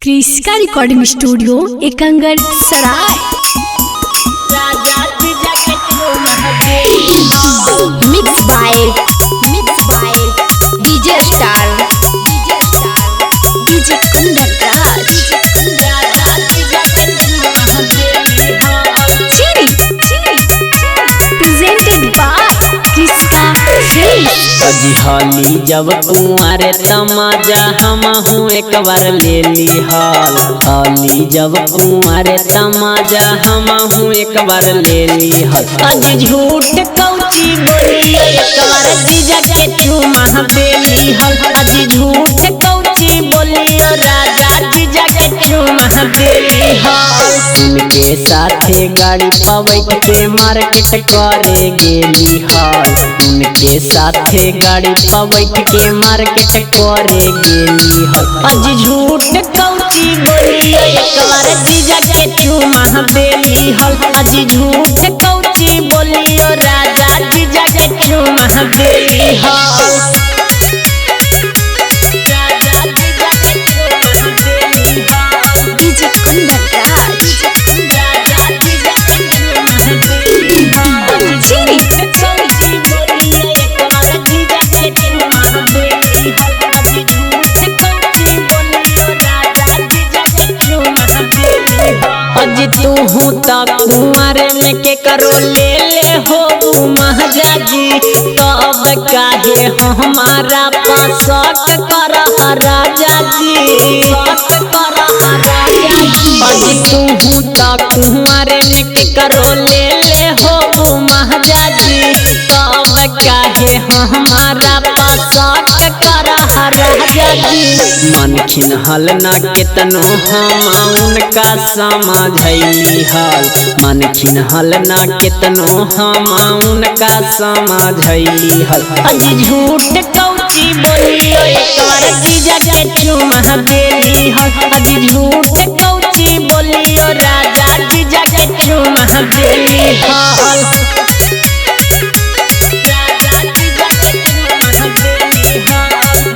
क्रिस्का recording studio Ekangar Sarai. Mix by DJ star DJ Kandraj presented by Kriska films. अजहली जब कुंवारे तमाजा हमहू एक बार ले ली हली जब कुंवारे तमाजा हमहू एक बार ले ली अज झूठ कौची बोली एक बार जीजा के चुमा देली अज झूठ कौची बोली राजा जीजा के चुमा देली उनके साथे गाड़ी पवैत के मार्केट करे गेली उनके साथे गाड़ी पवैत के मार्केट करे गेली अज झूठ कौची बोली एक बार जीजा के चुमा देली अज झूठ कौची बोली राजा जीजा के चुमा देली डीजे कंदराज अज तू हूँ तक कुंवारे में के करो ले हो महाराजी तब काहे हमारा पास कर राजा जी अज तू हूँ तक कुंवारे में के करो ले हो महाराजी तब काहे हमारा पास कर राजा जी मन खिनहल न केतनो हम उनका समझैली मन खिनहल न केतनो हम उनका समझैली अज झूठ कौची बोली एक बार जीजा के चुमा देली अज झूठ कौची बोली राजा जीजा के चुमा देली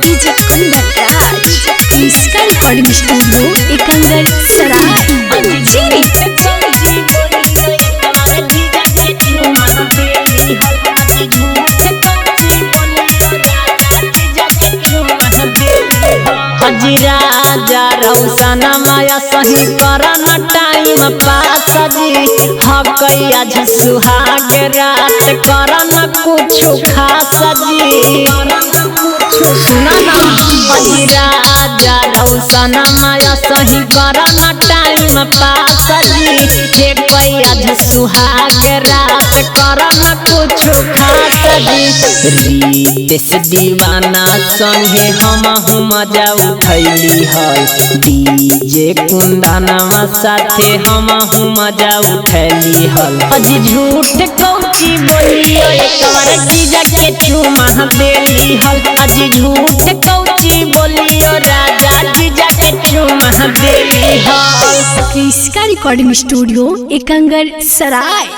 डीजे कंदराज क्रिस्का रिकॉर्डिंग स्टूडियो एकंगर सराय। राजा रौशन माया सही करन टाइम पास जी हकैया सुहाग रात करन कुछ खास जी सुना राजा रौशन माया सही करन टाइम पास जी कैया सुहाग रात करन कुछ खास जी रीतेश दीवाना संगे हमहू मजा उठैली डीजे कुंदनवा साथे हमहू मजा उठैली अज झूठ कौची बोली एक बार जीजा के चुमा देली अज झूठ कौची बोली राजा जीजा के चुमा देली क्रिस्का रिकॉर्डिंग स्टूडियो एकंगर सराय।